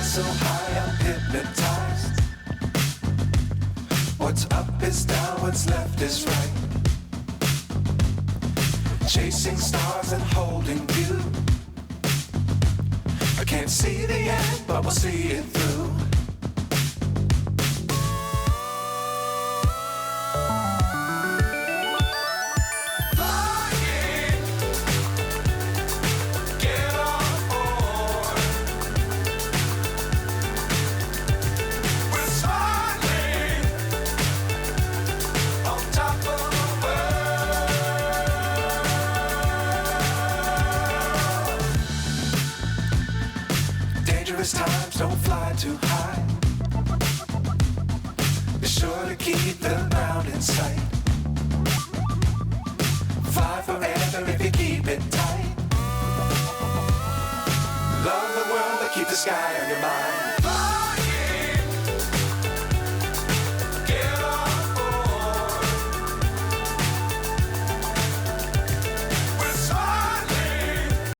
so high I'm hypnotized. What's up is down, what's left is right. Chasing stars and holding you. I can't see the end, but we'll see it through. Times don't fly too high. Be sure to keep the ground in sight. Fly forever if you keep it tight. Love the world, but keep the sky on your mind.